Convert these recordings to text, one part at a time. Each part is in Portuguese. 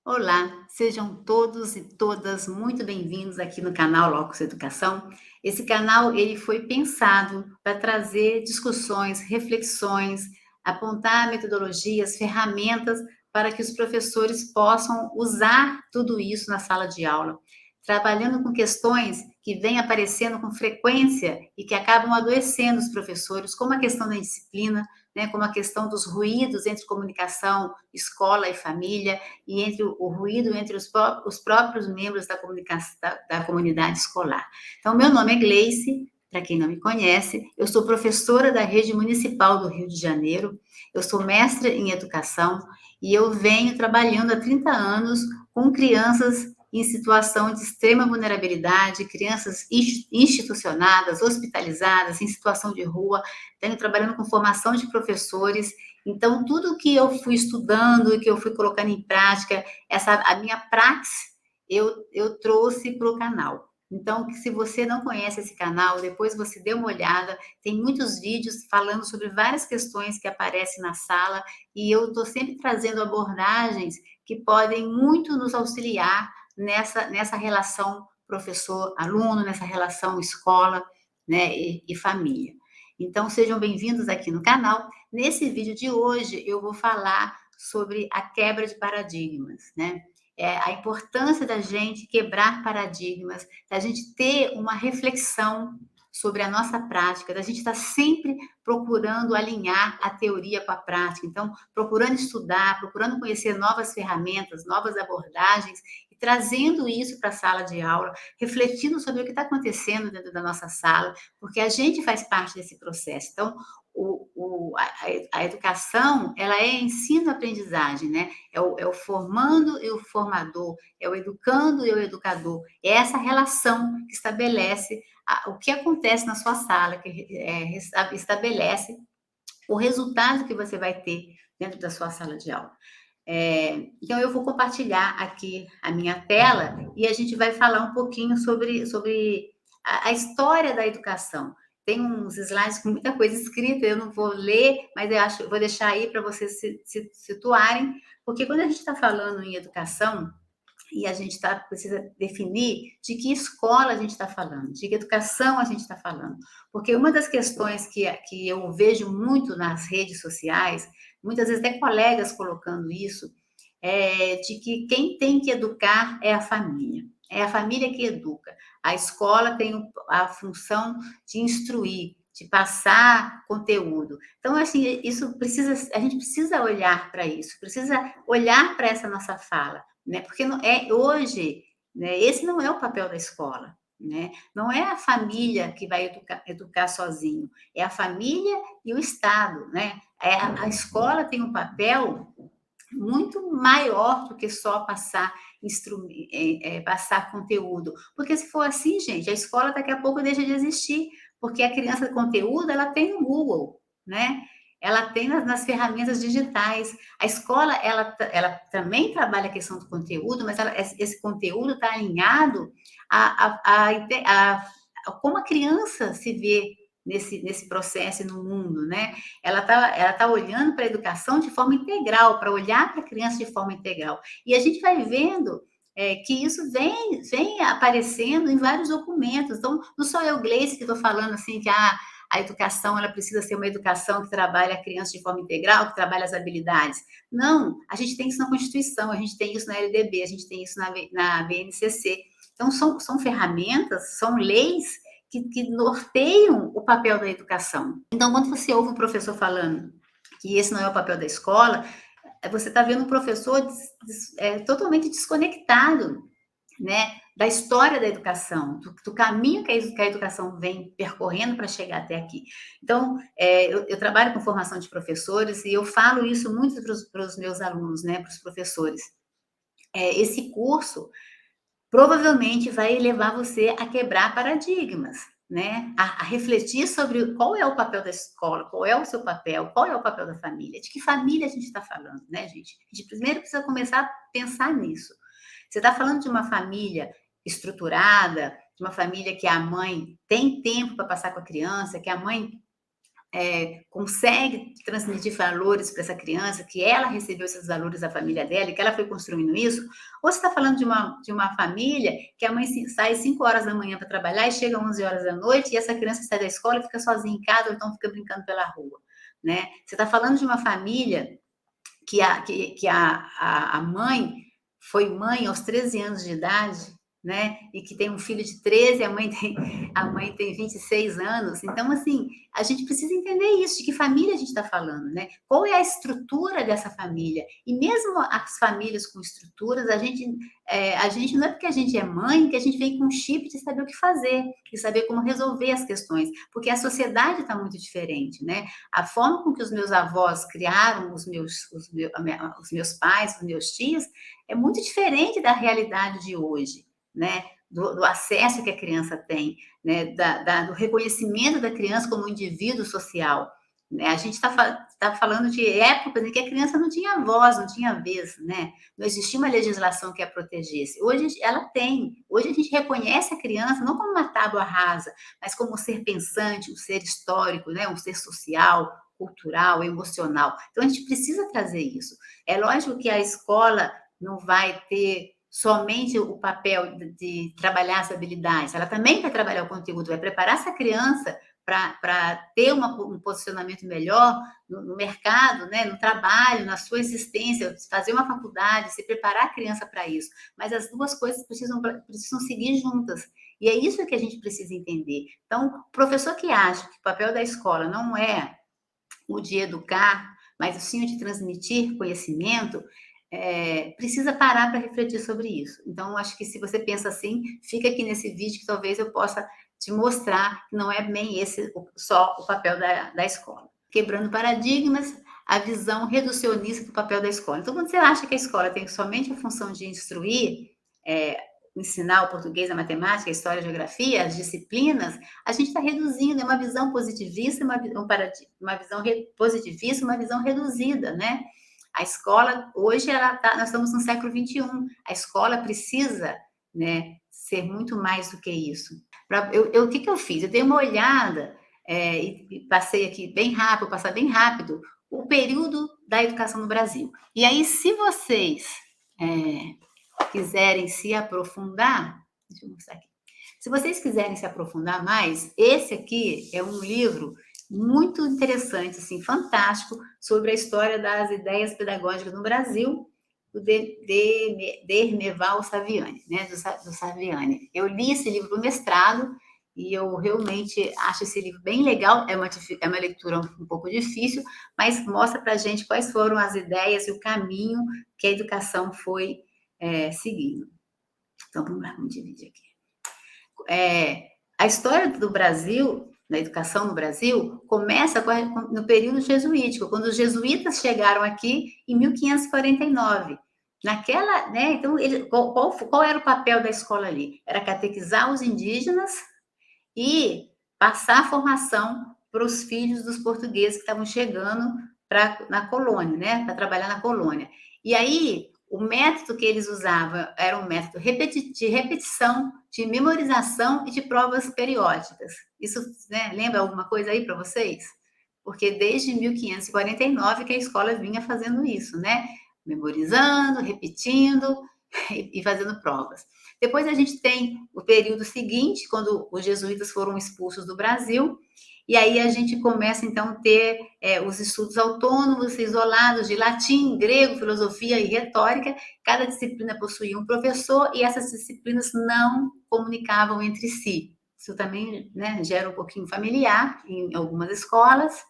Olá, sejam todos e todas muito bem-vindos aqui no canal Locus Educação. Esse canal ele foi pensado para trazer discussões, reflexões, apontar metodologias, ferramentas para que os professores possam usar tudo isso na sala de aula, trabalhando com questões que vêm aparecendo com frequência e que acabam adoecendo os professores, como a questão da disciplina, né, como a questão dos ruídos entre comunicação, escola e família, e entre o ruído entre os próprios membros da comunidade escolar. Então, meu nome é Gleice, para quem não me conhece, eu sou professora da Rede Municipal do Rio de Janeiro, eu sou mestra em educação e eu venho trabalhando há 30 anos com crianças em situação de extrema vulnerabilidade, crianças institucionadas, hospitalizadas, em situação de rua, venho trabalhando com formação de professores. Então, tudo que eu fui estudando e que eu fui colocando em prática, a minha praxe, eu trouxe para o canal. Então, se você não conhece esse canal, depois você dê uma olhada, tem muitos vídeos falando sobre várias questões que aparecem na sala, e eu estou sempre trazendo abordagens que podem muito nos auxiliar nessa relação professor-aluno, nessa relação escola, né, e família. Então, sejam bem-vindos aqui no canal. Nesse vídeo de hoje, eu vou falar sobre a quebra de paradigmas, né? A importância da gente quebrar paradigmas, da gente ter uma reflexão sobre a nossa prática, da gente estar sempre procurando alinhar a teoria com a prática. Então, procurando estudar, procurando conhecer novas ferramentas, novas abordagens e trazendo isso para a sala de aula, refletindo sobre o que está acontecendo dentro da nossa sala, porque a gente faz parte desse processo. Então, a educação, ela é ensino-aprendizagem, né? É o formando e o formador, é o educando e o educador. É essa relação que estabelece o que acontece na sua sala, que estabelece o resultado que você vai ter dentro da sua sala de aula. Então, eu vou compartilhar aqui a minha tela e a gente vai falar um pouquinho sobre a história da educação. Tem uns slides com muita coisa escrita, eu não vou ler, mas eu vou deixar aí para vocês se situarem, porque quando a gente está falando em educação, e a gente precisa definir de que escola a gente está falando, de que educação a gente está falando. Porque uma das questões que eu vejo muito nas redes sociais, muitas vezes até colegas colocando isso, é de que quem tem que educar é a família. É a família que educa. A escola tem a função de instruir, de passar conteúdo. Então, assim, a gente precisa olhar para isso, precisa olhar para essa nossa fala, né? Porque não é hoje, né, esse não é o papel da escola, né? Não é a família que vai educar sozinho, é a família e o Estado, né? A escola tem um papel muito maior do que só passar conteúdo. Porque se for assim, gente, a escola daqui a pouco deixa de existir, porque a criança de conteúdo, ela tem no Google, né? Ela tem nas ferramentas digitais. A escola, ela também trabalha a questão do conteúdo, mas esse conteúdo está alinhado a como a criança se vê nesse processo e no mundo, né? Ela tá olhando para a educação de forma integral, para olhar para a criança de forma integral. E a gente vai vendo que isso vem aparecendo em vários documentos. Então, não sou eu, Gleice, que estou falando assim que a educação ela precisa ser uma educação que trabalha a criança de forma integral, que trabalha as habilidades. Não, a gente tem isso na Constituição, a gente tem isso na LDB, a gente tem isso na BNCC. Então, são ferramentas, são leis que norteiam o papel da educação. Então, quando você ouve o professor falando que esse não é o papel da escola, você está vendo um professor totalmente desconectado, né, da história da educação, do caminho que a educação vem percorrendo para chegar até aqui. Então, eu trabalho com formação de professores e eu falo isso muito para os meus alunos, né, para os professores. Esse curso provavelmente vai levar você a quebrar paradigmas, né? A refletir sobre qual é o papel da escola, qual é o seu papel, qual é o papel da família, de que família a gente está falando, né, gente? A gente primeiro precisa começar a pensar nisso. Você está falando de uma família estruturada, de uma família que a mãe tem tempo para passar com a criança, que a mãe consegue transmitir valores para essa criança, que ela recebeu esses valores da família dela e que ela foi construindo isso, ou você está falando de uma família que a mãe sai 5 horas da manhã para trabalhar e chega 11 horas da noite e essa criança sai da escola e fica sozinha em casa ou então fica brincando pela rua, né? Você está falando de uma família que a mãe foi mãe aos 13 anos de idade, né? E que tem um filho de 13, a mãe tem 26 anos. Então, assim, a gente precisa entender isso, de que família a gente está falando, né? Qual é a estrutura dessa família? E mesmo as famílias com estruturas, a gente não é porque a gente é mãe que a gente vem com um chip de saber o que fazer, de saber como resolver as questões, porque a sociedade está muito diferente, né? A forma com que os meus avós criaram os meus pais, os meus tios, é muito diferente da realidade de hoje, né? Do acesso que a criança tem, né? Do reconhecimento da criança como um indivíduo social. Né? A gente está falando de épocas em que a criança não tinha voz, não tinha vez, né? Não existia uma legislação que a protegesse. Hoje ela tem. Hoje a gente reconhece a criança não como uma tábua rasa, mas como um ser pensante, um ser histórico, né? Um ser social, cultural, emocional. Então a gente precisa trazer isso. É lógico que a escola não vai ter somente o papel de trabalhar as habilidades, ela também vai trabalhar o conteúdo, vai preparar essa criança para ter um posicionamento melhor no mercado, né, no trabalho, na sua existência, fazer uma faculdade, se preparar a criança para isso. Mas as duas coisas precisam seguir juntas. E é isso que a gente precisa entender. Então, o professor que acha que o papel da escola não é o de educar, mas sim o de transmitir conhecimento, precisa parar para refletir sobre isso. Então, acho que se você pensa assim, fica aqui nesse vídeo que talvez eu possa te mostrar que não é bem esse só o papel da escola. Quebrando paradigmas, a visão reducionista do papel da escola. Então, quando você acha que a escola tem somente a função de instruir, ensinar o português, a matemática, a história, a geografia, as disciplinas, a gente está reduzindo, é uma visão positivista, uma visão positivista, uma visão reduzida, né? A escola, hoje, nós estamos no século XXI, a escola precisa, né, ser muito mais do que isso. O que eu fiz? Eu dei uma olhada e passei aqui bem rápido, passar bem rápido, o período da educação no Brasil. E aí, se vocês quiserem se aprofundar, deixa eu mostrar aqui. Se vocês quiserem se aprofundar mais, esse aqui é um livro muito interessante, assim, fantástico, sobre a história das ideias pedagógicas no Brasil, do Dermeval Saviani, né, do Saviani. Eu li esse livro no mestrado e eu realmente acho esse livro bem legal, é uma leitura um pouco difícil, mas mostra para a gente quais foram as ideias e o caminho que a educação foi seguindo. Então, vamos lá, vamos dividir aqui. A história do Brasil, da educação no Brasil, começa no período jesuítico, quando os jesuítas chegaram aqui em 1549. Naquela, né, então, qual era o papel da escola ali? Era catequizar os indígenas e passar a formação para os filhos dos portugueses que estavam chegando na colônia, né, para trabalhar na colônia. E aí, o método que eles usavam era um método de repetição, de memorização e de provas periódicas. Isso, né, lembra alguma coisa aí para vocês? Porque desde 1549 que a escola vinha fazendo isso, né? Memorizando, repetindo e fazendo provas. Depois a gente tem o período seguinte, quando os jesuítas foram expulsos do Brasil, e aí a gente começa, então, a ter os estudos autônomos, isolados, de latim, grego, filosofia e retórica. Cada disciplina possuía um professor e essas disciplinas não comunicavam entre si. Isso também, né, gera um pouquinho familiar em algumas escolas.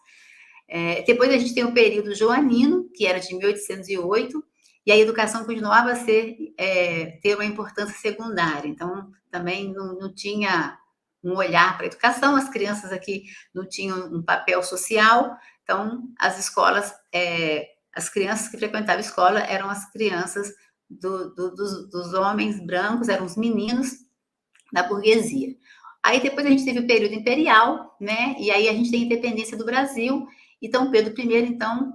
Depois a gente tem o período joanino, que era de 1808, e a educação continuava a ter uma importância secundária. Então, também não tinha um olhar para a educação, as crianças aqui não tinham um papel social, então as escolas, as crianças que frequentavam a escola eram as crianças dos homens brancos, eram os meninos da burguesia. Aí depois a gente teve o período imperial, né? E aí a gente tem a independência do Brasil. Então Pedro I, então,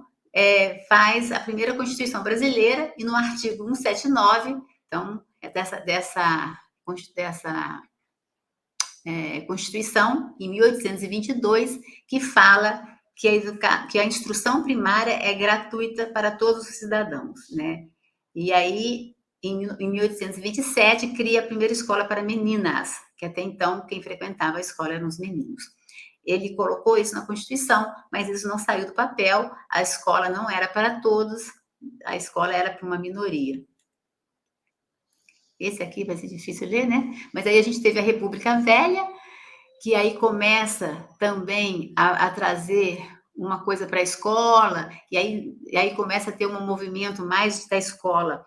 faz a primeira Constituição brasileira e no artigo 179, então, dessa Constituição, em 1822, que fala que a instrução primária é gratuita para todos os cidadãos, né? E aí, em 1827, cria a primeira escola para meninas, que até então quem frequentava a escola eram os meninos. Ele colocou isso na Constituição, mas isso não saiu do papel, a escola não era para todos, a escola era para uma minoria. Esse aqui vai ser difícil ler, né? Mas aí a gente teve a República Velha, que aí começa também a trazer uma coisa para a escola, e aí começa a ter um movimento mais da escola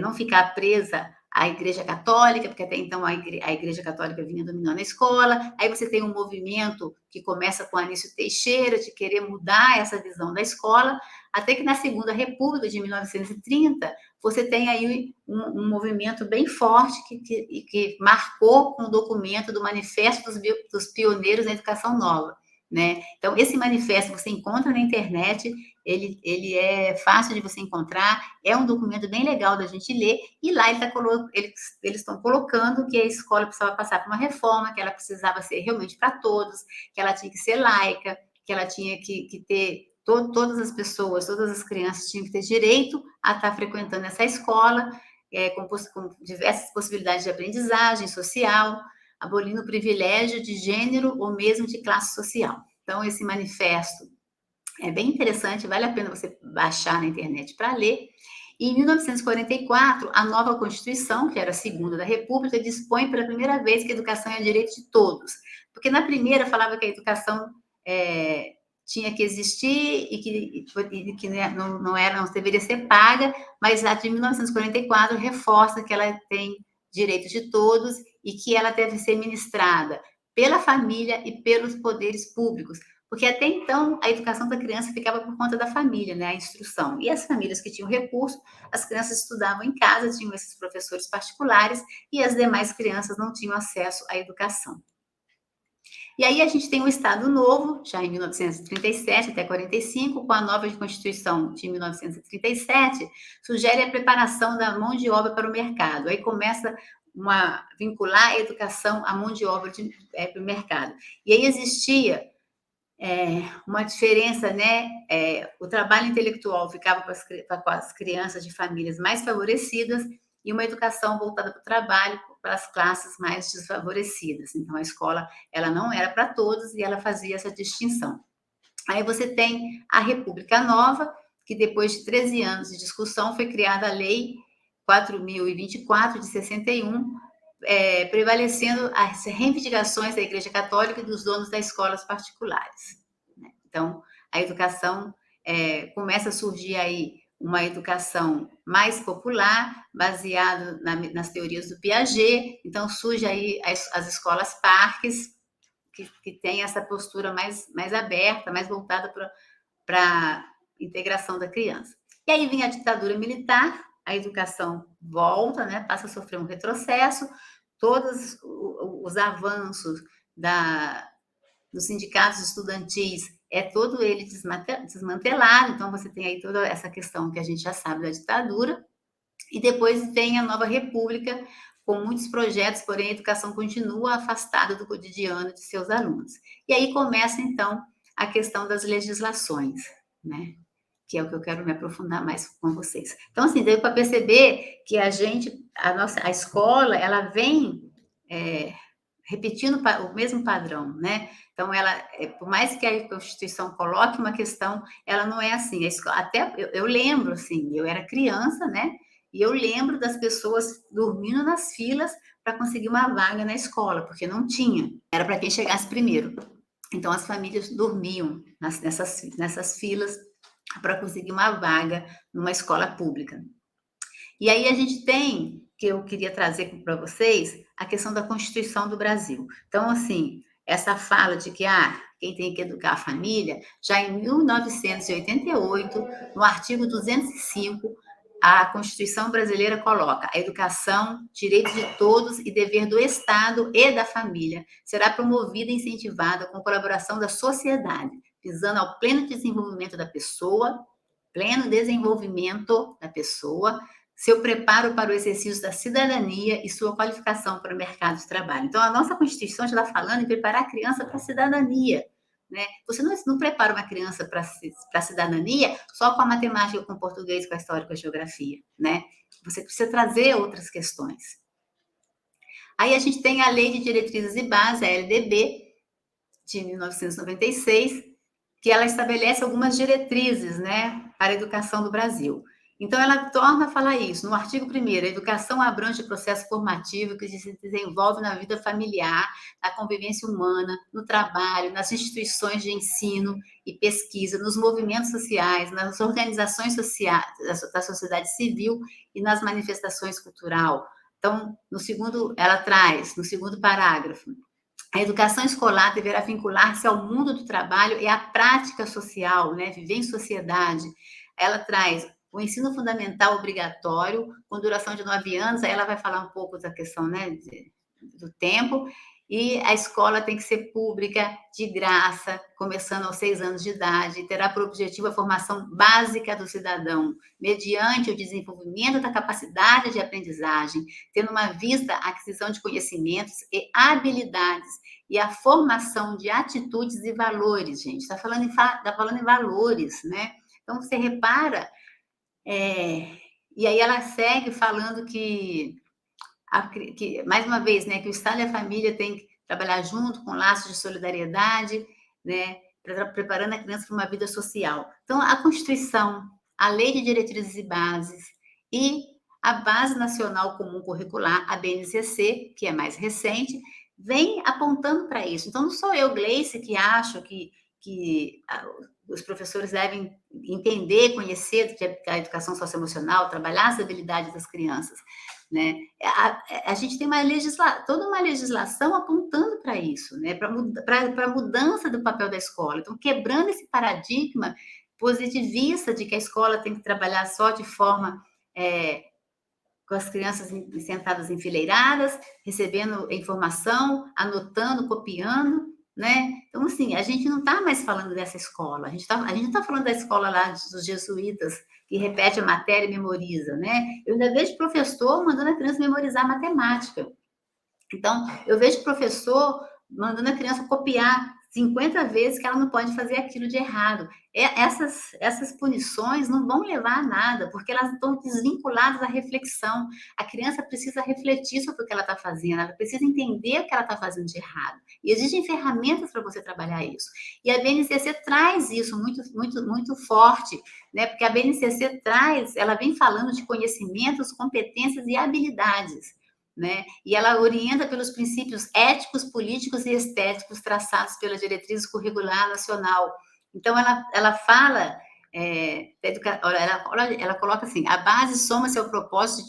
não ficar presa à Igreja Católica, porque até então a Igreja Católica vinha dominando a escola. Aí você tem um movimento que começa com Anísio Teixeira, de querer mudar essa visão da escola, até que na Segunda República, de 1930, você tem aí um movimento bem forte que marcou com o documento do Manifesto dos Pioneiros na Educação Nova, né? Então, esse manifesto você encontra na internet, ele é fácil de você encontrar, é um documento bem legal da gente ler, e lá eles estão colocando que a escola precisava passar por uma reforma, que ela precisava ser realmente para todos, que ela tinha que ser laica, que ela tinha que ter todas as pessoas, todas as crianças tinham que ter direito a estar frequentando essa escola, com diversas possibilidades de aprendizagem social, abolindo o privilégio de gênero ou mesmo de classe social. Então, esse manifesto é bem interessante, vale a pena você baixar na internet para ler. E em 1944, a nova Constituição, que era a segunda da República, dispõe pela primeira vez que a educação é direito de todos. Porque na primeira falava que a educação tinha que existir e que não deveria ser paga, mas a de 1944 reforça que ela tem direitos de todos e que ela deve ser ministrada pela família e pelos poderes públicos, porque até então a educação da criança ficava por conta da família, né, a instrução. E as famílias que tinham recurso, as crianças estudavam em casa, tinham esses professores particulares, e as demais crianças não tinham acesso à educação. E aí a gente tem um Estado novo, já em 1937 até 45, com a nova Constituição de 1937, sugere a preparação da mão de obra para o mercado. Aí começa vincular a educação à mão de obra para o mercado. E aí existia uma diferença, né? O trabalho intelectual ficava para as crianças de famílias mais favorecidas e uma educação voltada para o trabalho para as classes mais desfavorecidas. Então, a escola ela não era para todos e ela fazia essa distinção. Aí você tem a República Nova, que depois de 13 anos de discussão foi criada a Lei 4.024 de 61, prevalecendo as reivindicações da Igreja Católica e dos donos das escolas particulares. Então, a educação começa a surgir aí uma educação mais popular, baseada nas teorias do Piaget. Então, surge aí as escolas parques, que tem essa postura mais aberta, mais voltada para a integração da criança. E aí vem a ditadura militar, a educação volta, né, passa a sofrer um retrocesso, todos os avanços dos sindicatos estudantis todo ele desmantelado, então você tem aí toda essa questão que a gente já sabe da ditadura, e depois vem a nova república, com muitos projetos, porém a educação continua afastada do cotidiano de seus alunos. E aí começa, então, a questão das legislações, né? Que é o que eu quero me aprofundar mais com vocês. Então, assim, deu para perceber que a escola, ela vem repetindo o mesmo padrão, né? Então, por mais que a Constituição coloque uma questão, ela não é assim. Até eu lembro, assim, eu era criança, né? E eu lembro das pessoas dormindo nas filas para conseguir uma vaga na escola, porque não tinha. Era para quem chegasse primeiro. Então, as famílias dormiam nessas filas para conseguir uma vaga numa escola pública. E aí a gente tem, que eu queria trazer para vocês, a questão da Constituição do Brasil. Então, assim, essa fala de que quem tem que educar a família, já em 1988, no artigo 205, a Constituição brasileira coloca: a educação, direito de todos e dever do Estado e da família, será promovida e incentivada com colaboração da sociedade, visando ao pleno desenvolvimento da pessoa, seu preparo para o exercício da cidadania e sua qualificação para o mercado de trabalho. Então, a nossa Constituição já está falando em preparar a criança para a cidadania, né? Você não prepara uma criança para a cidadania só com a matemática, com o português, com a história, com a geografia, né? Você precisa trazer outras questões. Aí a gente tem a Lei de Diretrizes e Bases, a LDB, de 1996, que ela estabelece algumas diretrizes, né, para a educação do Brasil. Então, ela torna a falar isso. No artigo 1º, a educação abrange o processo formativo que se desenvolve na vida familiar, na convivência humana, no trabalho, nas instituições de ensino e pesquisa, nos movimentos sociais, nas organizações sociais, da sociedade civil e nas manifestações culturais. Então, ela traz, no segundo parágrafo, a educação escolar deverá vincular-se ao mundo do trabalho e à prática social, né? Viver em sociedade. Ela traz o ensino fundamental obrigatório, com duração de 9 anos, aí ela vai falar um pouco da questão, né, do tempo, e a escola tem que ser pública, de graça, começando aos 6 anos de idade, e terá por objetivo a formação básica do cidadão, mediante o desenvolvimento da capacidade de aprendizagem, tendo uma vista a aquisição de conhecimentos e habilidades e a formação de atitudes e valores, gente. Está falando em valores, né? Então, você repara, e aí ela segue falando que mais uma vez, né, que o Estado e a família têm que trabalhar junto com laços de solidariedade, né, preparando a criança para uma vida social. Então, a Constituição, a Lei de Diretrizes e Bases e a Base Nacional Comum Curricular, a BNCC, que é mais recente, vem apontando para isso. Então, não sou eu, Gleice, que acho que os professores devem entender, conhecer a educação socioemocional, trabalhar as habilidades das crianças, né? A gente tem toda uma legislação apontando para isso, né? Para a mudança do papel da escola. Então, quebrando esse paradigma positivista de que a escola tem que trabalhar só de forma com as crianças sentadas enfileiradas, recebendo informação, anotando, copiando, né? Então, assim, a gente não está mais falando dessa escola, a gente não está falando da escola lá dos jesuítas, que repete a matéria e memoriza, né? Eu ainda vejo professor mandando a criança memorizar matemática. Então, eu vejo professor mandando a criança copiar 50 vezes que ela não pode fazer aquilo de errado. Essas punições não vão levar a nada, porque elas estão desvinculadas da reflexão. A criança precisa refletir sobre o que ela está fazendo, ela precisa entender o que ela está fazendo de errado. E existem ferramentas para você trabalhar isso. E a BNCC traz isso muito, muito, muito forte, né? Porque a BNCC ela vem falando de conhecimentos, competências e habilidades, né? E ela orienta pelos princípios éticos, políticos e estéticos traçados pela Diretriz Curricular Nacional. Então, ela fala, ela coloca assim, a base soma-se ao propósito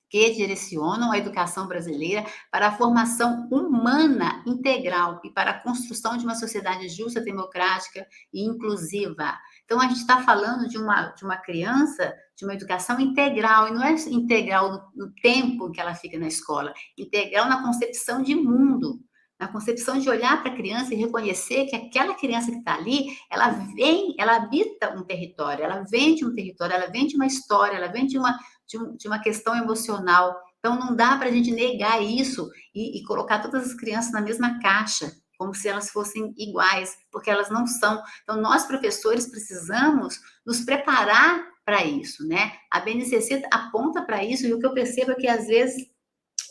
que direcionam a educação brasileira para a formação humana integral e para a construção de uma sociedade justa, democrática e inclusiva. Então, a gente está falando de uma criança, de uma educação integral, e não é integral no tempo que ela fica na escola, integral na concepção de mundo, na concepção de olhar para a criança e reconhecer que aquela criança que está ali, ela habita um território, ela vem de um território, ela vem de uma história, ela vem de uma questão emocional. Então, não dá para a gente negar isso e colocar todas as crianças na mesma caixa, como se elas fossem iguais, porque elas não são. Então, nós, professores, precisamos nos preparar para isso, né? A BNCC aponta para isso, e o que eu percebo é que, às vezes,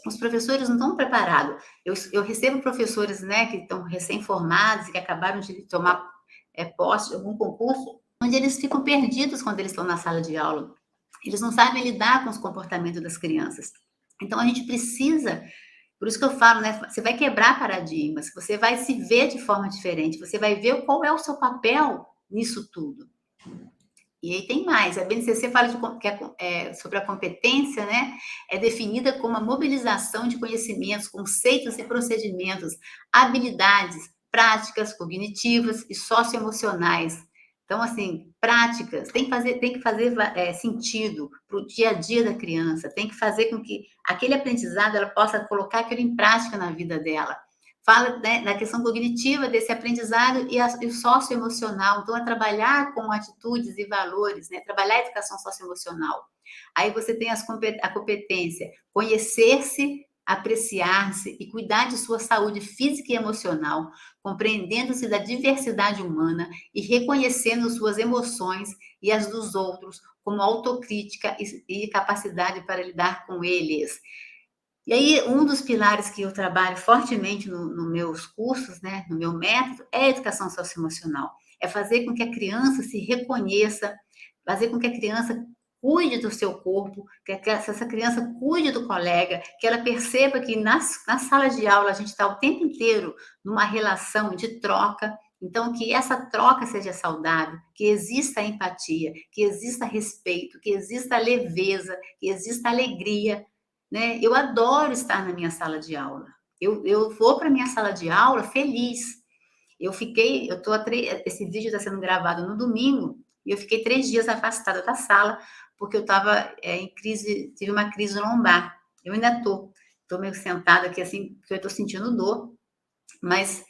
os professores não estão preparados. Eu recebo professores, né, que estão recém-formados e que acabaram de tomar posse de algum concurso, onde eles ficam perdidos quando eles estão na sala de aula. Eles não sabem lidar com os comportamentos das crianças. Então, a gente precisa, por isso que eu falo, né? Você vai quebrar paradigmas, você vai se ver de forma diferente, você vai ver qual é o seu papel nisso tudo. E aí tem mais, a BNCC fala sobre a competência, né? É definida como a mobilização de conhecimentos, conceitos e procedimentos, habilidades, práticas cognitivas e socioemocionais. Então, assim, práticas, tem que fazer sentido para o dia a dia da criança, tem que fazer com que aquele aprendizado ela possa colocar aquilo em prática na vida dela. Fala, né, da questão cognitiva desse aprendizado e o socioemocional. Então, é trabalhar com atitudes e valores, né? Trabalhar a educação socioemocional. Aí você tem a competência, conhecer-se, apreciar-se e cuidar de sua saúde física e emocional, compreendendo-se da diversidade humana e reconhecendo suas emoções e as dos outros como autocrítica e capacidade para lidar com eles. E aí, um dos pilares que eu trabalho fortemente nos meus cursos, né, no meu método, é a educação socioemocional. É fazer com que a criança se reconheça, fazer com que a criança cuide do seu corpo, que essa criança cuide do colega, que ela perceba que na sala de aula a gente está o tempo inteiro numa relação de troca, então que essa troca seja saudável, que exista empatia, que exista respeito, que exista leveza, que exista alegria, né? Eu adoro estar na minha sala de aula. Eu vou para a minha sala de aula feliz. Eu tô esse vídeo está sendo gravado no domingo, e eu fiquei 3 dias afastada da sala, porque eu estava em crise, tive uma crise lombar. Eu ainda tô meio sentada aqui assim, porque eu estou sentindo dor, mas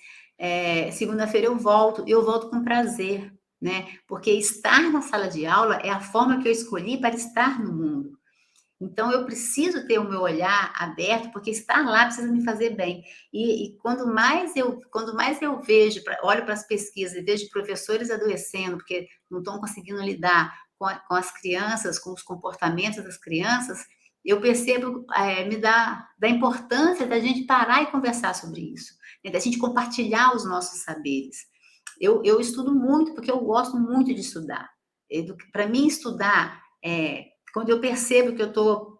segunda-feira eu volto com prazer, né? Porque estar na sala de aula é a forma que eu escolhi para estar no mundo. Então, eu preciso ter o meu olhar aberto, porque estar lá precisa me fazer bem. E quando mais eu vejo, olho para as pesquisas e vejo professores adoecendo, porque não estão conseguindo lidar com as crianças, com os comportamentos das crianças, eu percebo, me dá da importância da gente parar e conversar sobre isso, né, da gente compartilhar os nossos saberes. Eu estudo muito, porque eu gosto muito de estudar. Para mim, estudar quando eu percebo que eu estou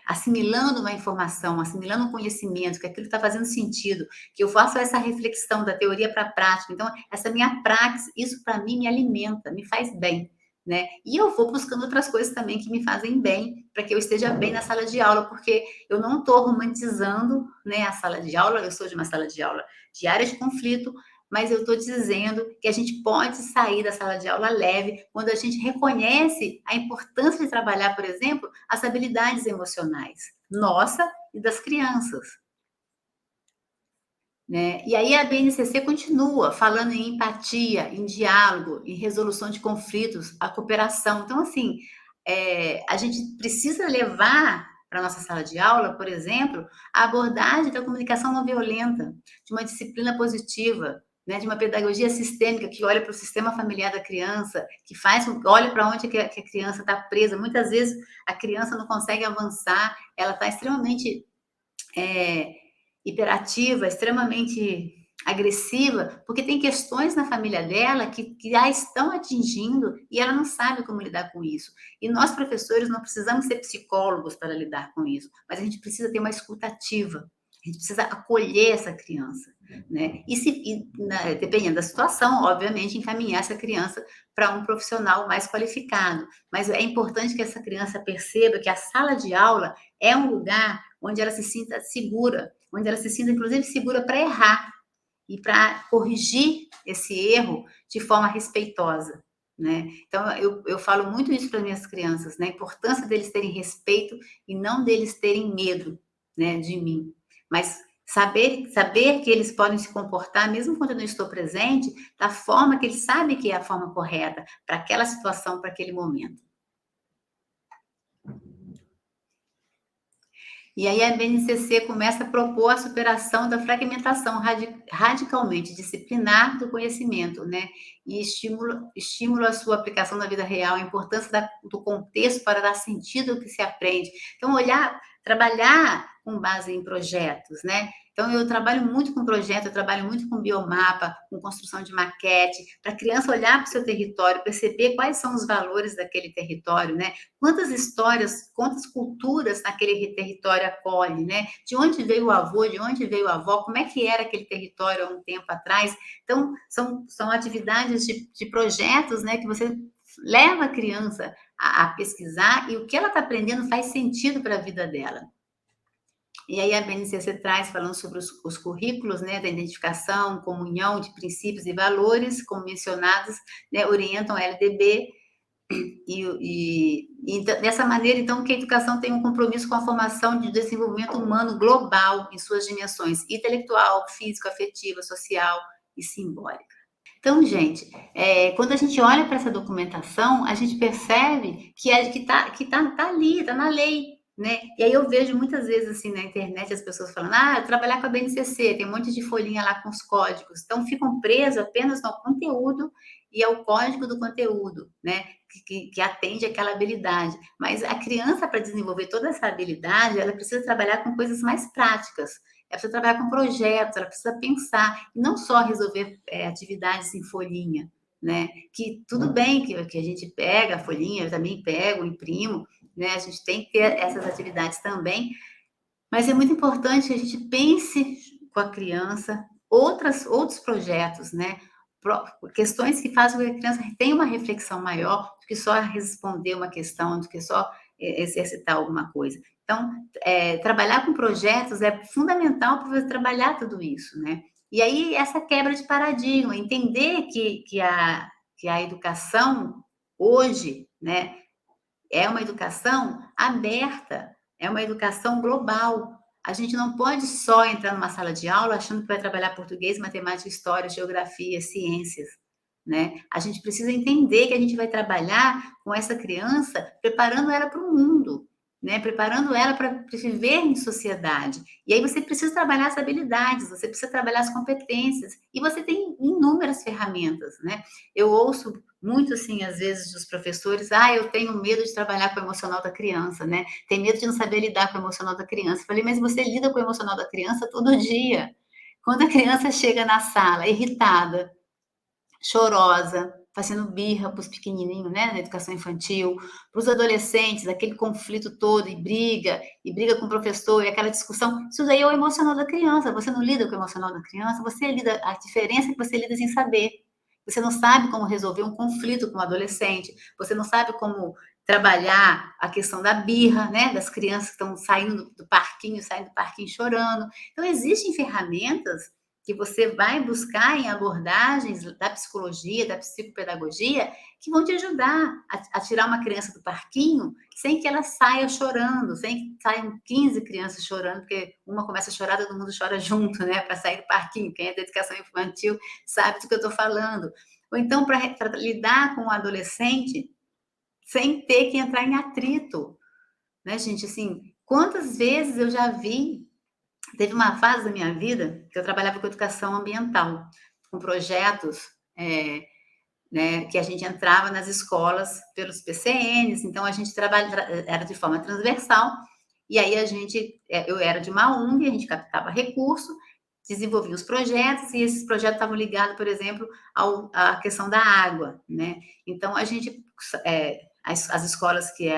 assimilando uma informação, assimilando um conhecimento, que aquilo está fazendo sentido, que eu faço essa reflexão da teoria para a prática, então essa minha praxis, isso para mim me alimenta, me faz bem, né? E eu vou buscando outras coisas também que me fazem bem, para que eu esteja bem na sala de aula, porque eu não estou romantizando, né, a sala de aula, eu sou de uma sala de aula de área de conflito, mas eu estou dizendo que a gente pode sair da sala de aula leve quando a gente reconhece a importância de trabalhar, por exemplo, as habilidades emocionais, nossa e das crianças, né? E aí a BNCC continua falando em empatia, em diálogo, em resolução de conflitos, a cooperação. Então, assim, a gente precisa levar para a nossa sala de aula, por exemplo, a abordagem da comunicação não violenta, de uma disciplina positiva, né, de uma pedagogia sistêmica que olha para o sistema familiar da criança, que olha para onde que a criança está presa. Muitas vezes a criança não consegue avançar, ela está extremamente é, hiperativa, extremamente agressiva, porque tem questões na família dela que a estão atingindo e ela não sabe como lidar com isso. E nós, professores, não precisamos ser psicólogos para lidar com isso, mas a gente precisa ter uma escuta ativa, a gente precisa acolher essa criança, né? Dependendo da situação, obviamente, encaminhar essa criança para um profissional mais qualificado. Mas é importante que essa criança perceba que a sala de aula é um lugar onde ela se sinta segura, onde ela se sinta, inclusive, segura para errar e para corrigir esse erro de forma respeitosa, né? Então, eu falo muito isso para minhas crianças, né? A importância deles terem respeito e não deles terem medo, né, de mim. Mas saber que eles podem se comportar, mesmo quando eu não estou presente, da forma que eles sabem que é a forma correta para aquela situação, para aquele momento. E aí a BNCC começa a propor a superação da fragmentação radicalmente disciplinar do conhecimento, né? E estímulo a sua aplicação na vida real, a importância do contexto para dar sentido ao que se aprende. Então, trabalhar com base em projetos, né? Então, eu trabalho muito com projeto, eu trabalho muito com biomapa, com construção de maquete, para a criança olhar para o seu território, perceber quais são os valores daquele território, né? Quantas histórias, quantas culturas naquele território acolhe, né? De onde veio o avô, de onde veio a avó, como é que era aquele território há um tempo atrás. Então, são atividades de projetos, né, que você leva a criança a pesquisar e o que ela está aprendendo faz sentido para a vida dela. E aí a BNCC traz, falando sobre os currículos, né, da identificação, comunhão de princípios e valores, como mencionados, né, orientam a LDB, então, dessa maneira, então, que a educação tem um compromisso com a formação de desenvolvimento humano global em suas dimensões intelectual, físico, afetiva, social e simbólica. Então, gente, quando a gente olha para essa documentação, a gente percebe que tá ali, está na lei, né? E aí eu vejo muitas vezes assim na internet as pessoas falando, trabalhar com a BNCC, tem um monte de folhinha lá com os códigos, então ficam presos apenas no conteúdo e ao código do conteúdo, né? Que atende aquela habilidade. Mas a criança, para desenvolver toda essa habilidade, ela precisa trabalhar com coisas mais práticas. Ela precisa trabalhar com projetos, ela precisa pensar, e não só resolver atividades em folhinha, né? Que tudo bem que a gente pega a folhinha, eu também pego, imprimo, né? A gente tem que ter essas atividades também, mas é muito importante que a gente pense com a criança outros projetos, né? Questões que fazem com que a criança tenha uma reflexão maior do que só responder uma questão, do que só exercitar alguma coisa. Então, trabalhar com projetos é fundamental para você trabalhar tudo isso, né? E aí, essa quebra de paradigma, entender que a educação hoje, né, é uma educação aberta, é uma educação global. A gente não pode só entrar numa sala de aula achando que vai trabalhar português, matemática, história, geografia, ciências, né? A gente precisa entender que a gente vai trabalhar com essa criança preparando ela para o mundo, né? Preparando ela para viver em sociedade. E aí você precisa trabalhar as habilidades, você precisa trabalhar as competências, e você tem inúmeras ferramentas, né? Eu ouço muito assim, às vezes, dos professores, eu tenho medo de trabalhar com o emocional da criança, né? Tem medo de não saber lidar com o emocional da criança. Eu falei, mas você lida com o emocional da criança todo dia. Quando a criança chega na sala irritada, chorosa, fazendo birra para os pequenininhos, né, na educação infantil, para os adolescentes, aquele conflito todo, e briga com o professor, e aquela discussão, isso daí é o emocional da criança, você não lida com o emocional da criança, você lida, a diferença é que você lida sem saber, você não sabe como resolver um conflito com um adolescente, você não sabe como trabalhar a questão da birra, né, das crianças que estão saindo do parquinho chorando, então existem ferramentas que você vai buscar em abordagens da psicologia, da psicopedagogia, que vão te ajudar a tirar uma criança do parquinho sem que ela saia chorando, sem que saiam 15 crianças chorando, porque uma começa a chorar, todo mundo chora junto, né, para sair do parquinho. Quem é da educação infantil sabe do que eu estou falando. Ou então, para lidar com o adolescente sem ter que entrar em atrito, né, gente? Assim, quantas vezes eu já vi. Teve uma fase da minha vida que eu trabalhava com educação ambiental, com projetos, né, que a gente entrava nas escolas pelos PCNs, então a gente era de forma transversal, e aí eu era de uma ONG, a gente captava recurso, desenvolvia os projetos, e esses projetos estavam ligados, por exemplo, à questão da água, né? Então a gente, as escolas que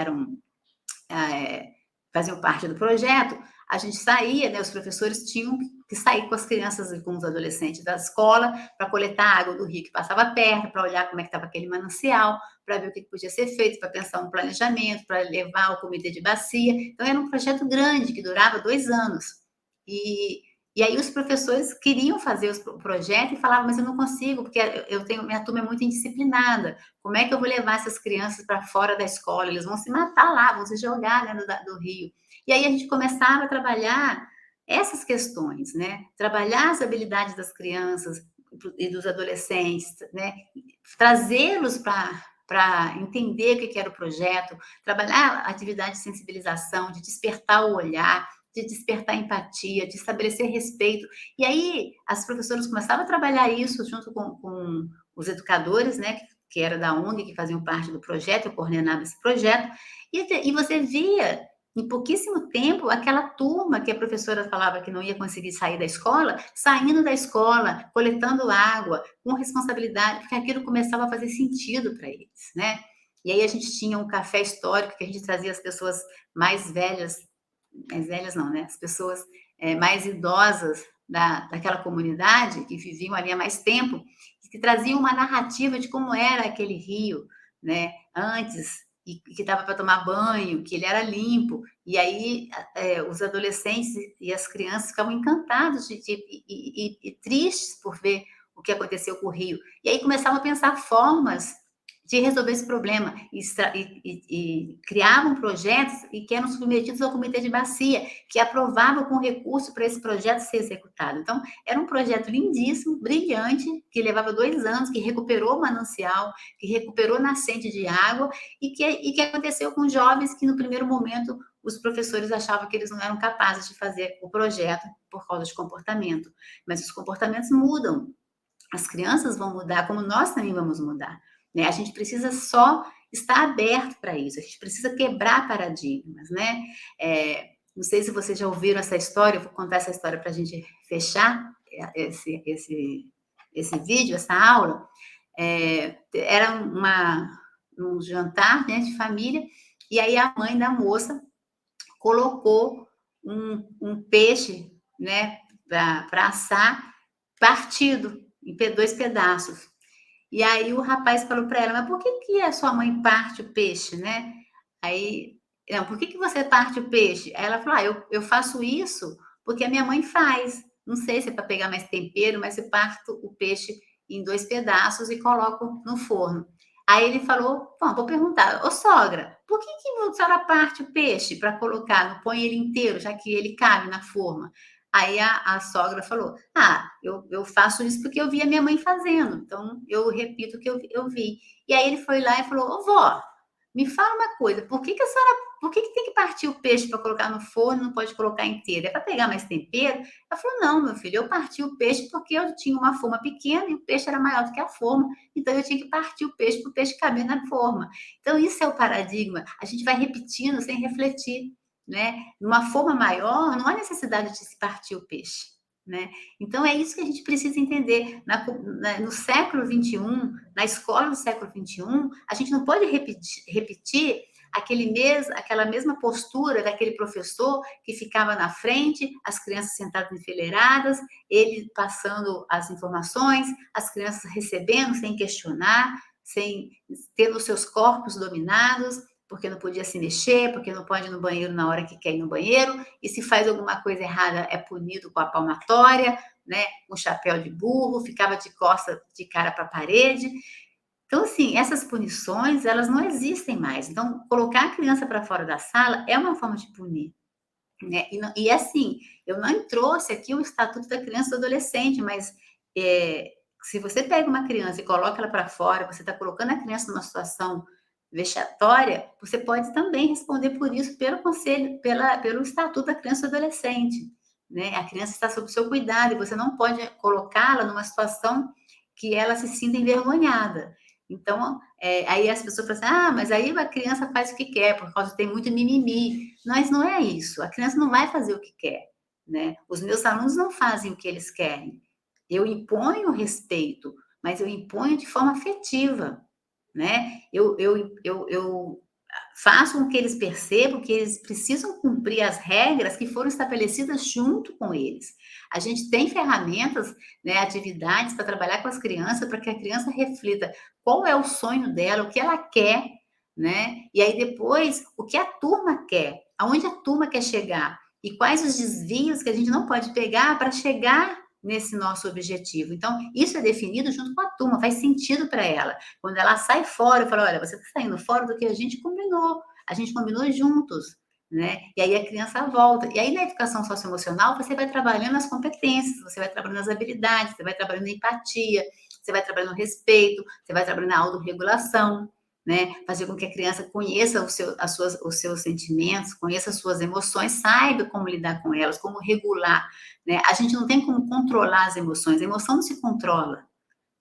faziam parte do projeto, a gente saía, né, os professores tinham que sair com as crianças e com os adolescentes da escola para coletar a água do rio que passava perto, para olhar como é que estava aquele manancial, para ver o que podia ser feito, para pensar um planejamento, para levar o comitê de bacia. Então, era um projeto grande, que durava 2 anos. E aí os professores queriam fazer o projeto e falavam, mas eu não consigo, porque minha turma é muito indisciplinada. Como é que eu vou levar essas crianças para fora da escola? Eles vão se matar lá, vão se jogar dentro do rio. E aí a gente começava a trabalhar essas questões, né? Trabalhar as habilidades das crianças e dos adolescentes, né? Trazê-los para entender o que era o projeto, trabalhar a atividade de sensibilização, de despertar o olhar, de despertar empatia, de estabelecer respeito. E aí as professoras começavam a trabalhar isso junto com os educadores, né? Que era da ONG, que faziam parte do projeto, eu coordenava esse projeto, e você via em pouquíssimo tempo, aquela turma que a professora falava que não ia conseguir sair da escola, saindo da escola, coletando água, com responsabilidade, porque aquilo começava a fazer sentido para eles, né? E aí a gente tinha um café histórico que a gente trazia as pessoas mais velhas não, né? As pessoas mais idosas daquela comunidade, que viviam ali há mais tempo, que traziam uma narrativa de como era aquele rio, né? Antes, e que dava para tomar banho, que ele era limpo, e aí os adolescentes e as crianças ficavam encantados e tristes por ver o que aconteceu com o rio. E aí começavam a pensar formas de resolver esse problema e criavam projetos e que eram submetidos ao comitê de bacia, que aprovava com recurso para esse projeto ser executado. Então, era um projeto lindíssimo, brilhante, que levava 2 anos, que recuperou o manancial, que recuperou nascente de água e que aconteceu com jovens que, no primeiro momento, os professores achavam que eles não eram capazes de fazer o projeto por causa de comportamento. Mas os comportamentos mudam, as crianças vão mudar, como nós também vamos mudar, né? A gente precisa só estar aberto para isso, a gente precisa quebrar paradigmas, né? Não sei se vocês já ouviram essa história, eu vou contar essa história para a gente fechar esse vídeo, essa aula. Era um jantar, né, de família, e aí a mãe da moça colocou um peixe, né, para assar, partido em 2 pedaços. E aí o rapaz falou para ela, mas por que a sua mãe parte o peixe, né? Aí, não, por que você parte o peixe? Aí ela falou, eu faço isso porque a minha mãe faz. Não sei se é para pegar mais tempero, mas eu parto o peixe em 2 pedaços e coloco no forno. Aí ele falou, bom, vou perguntar, ô sogra, por que a senhora parte o peixe para colocar, não põe ele inteiro, já que ele cabe na forma? Aí a sogra falou, eu faço isso porque eu vi a minha mãe fazendo, então eu repito o que eu vi. E aí ele foi lá e falou, ô vó, me fala uma coisa, por que tem que partir o peixe para colocar no forno e não pode colocar inteiro? É para pegar mais tempero? Ela falou, não, meu filho, eu parti o peixe porque eu tinha uma forma pequena e o peixe era maior do que a forma, então eu tinha que partir o peixe para o peixe caber na forma. Então isso é o paradigma, a gente vai repetindo sem refletir, né? Numa forma maior, não há necessidade de se partir o peixe, né? Então é isso que a gente precisa entender. No século XXI, na escola do século XXI, a gente não pode repetir aquela mesma postura daquele professor que ficava na frente, as crianças sentadas enfileiradas, ele passando as informações, as crianças recebendo sem questionar, sem tendo os seus corpos dominados, porque não podia se mexer, porque não pode ir no banheiro na hora que quer ir no banheiro, e se faz alguma coisa errada é punido com a palmatória, né, com chapéu de burro, ficava de costas, de cara para a parede. Então, assim, essas punições, elas não existem mais. Então, colocar a criança para fora da sala é uma forma de punir, né? E assim, eu não trouxe aqui o Estatuto da Criança e do Adolescente, mas se você pega uma criança e coloca ela para fora, você está colocando a criança numa situação vexatória, você pode também responder por isso pelo conselho, pelo Estatuto da Criança e do Adolescente, né? A criança está sob o seu cuidado e você não pode colocá-la numa situação que ela se sinta envergonhada. Então, aí as pessoas falam assim, mas aí a criança faz o que quer, por causa que tem muito mimimi. Mas não é isso, a criança não vai fazer o que quer, né? Os meus alunos não fazem o que eles querem. Eu imponho respeito, mas eu imponho de forma afetiva, né? Eu faço com que eles percebam que eles precisam cumprir as regras que foram estabelecidas junto com eles. A gente tem ferramentas, né, atividades para trabalhar com as crianças, para que a criança reflita qual é o sonho dela, o que ela quer, né? E aí depois, o que a turma quer, aonde a turma quer chegar e quais os desvios que a gente não pode pegar para chegar nesse nosso objetivo. Então, isso é definido junto com a turma, faz sentido para ela. Quando ela sai fora, eu falo, olha, você está saindo fora do que a gente combinou juntos, né? E aí a criança volta. E aí na educação socioemocional, você vai trabalhando as competências, você vai trabalhando as habilidades, você vai trabalhando a empatia, você vai trabalhando o respeito, você vai trabalhando a autorregulação, né? Fazer com que a criança conheça os seus sentimentos, conheça as suas emoções, saiba como lidar com elas, como regular, né? A gente não tem como controlar as emoções, a emoção não se controla,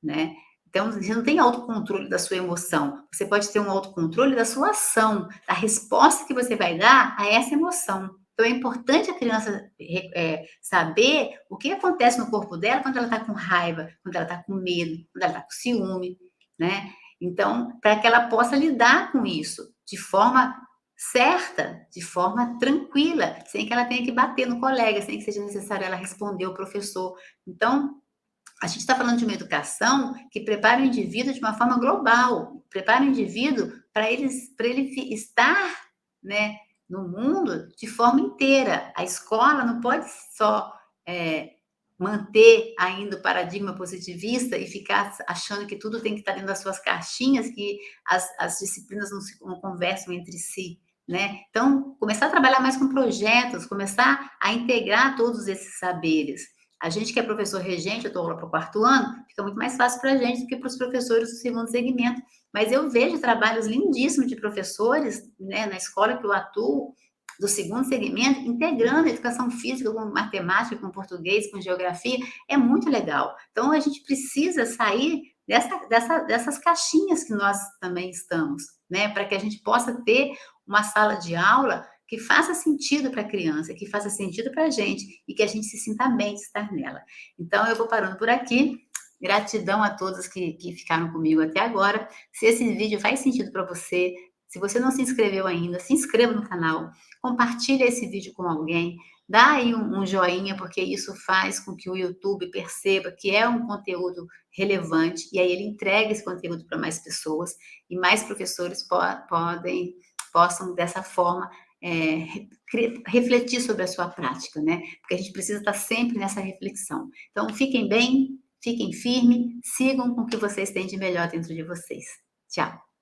né? Então, você não tem autocontrole da sua emoção, você pode ter um autocontrole da sua ação, da resposta que você vai dar a essa emoção. Então, é importante a criança saber o que acontece no corpo dela quando ela está com raiva, quando ela está com medo, quando ela está com ciúme, né? Então, para que ela possa lidar com isso de forma certa, de forma tranquila, sem que ela tenha que bater no colega, sem que seja necessário ela responder o professor. Então, a gente está falando de uma educação que prepara o indivíduo de uma forma global, prepara o indivíduo para ele estar, né, no mundo de forma inteira. A escola não pode só manter ainda o paradigma positivista e ficar achando que tudo tem que estar dentro das suas caixinhas, que as disciplinas não conversam entre si, né? Então, começar a trabalhar mais com projetos, começar a integrar todos esses saberes. A gente que é professor regente, eu estou lá para o quarto ano, fica muito mais fácil para a gente do que para os professores do segundo segmento. Mas eu vejo trabalhos lindíssimos de professores, né, na escola que eu atuo, do segundo segmento, integrando a educação física com matemática, com português, com geografia, é muito legal. Então, a gente precisa sair dessas caixinhas que nós também estamos, né? Para que a gente possa ter uma sala de aula que faça sentido para a criança, que faça sentido para a gente e que a gente se sinta bem de estar nela. Então, eu vou parando por aqui. Gratidão a todos que ficaram comigo até agora. Se esse vídeo faz sentido para você, se você não se inscreveu ainda, se inscreva no canal, compartilhe esse vídeo com alguém, dá aí um joinha, porque isso faz com que o YouTube perceba que é um conteúdo relevante, e aí ele entrega esse conteúdo para mais pessoas, e mais professores possam, dessa forma, refletir sobre a sua prática, né? Porque a gente precisa estar sempre nessa reflexão. Então, fiquem bem, fiquem firmes, sigam com o que vocês têm de melhor dentro de vocês. Tchau!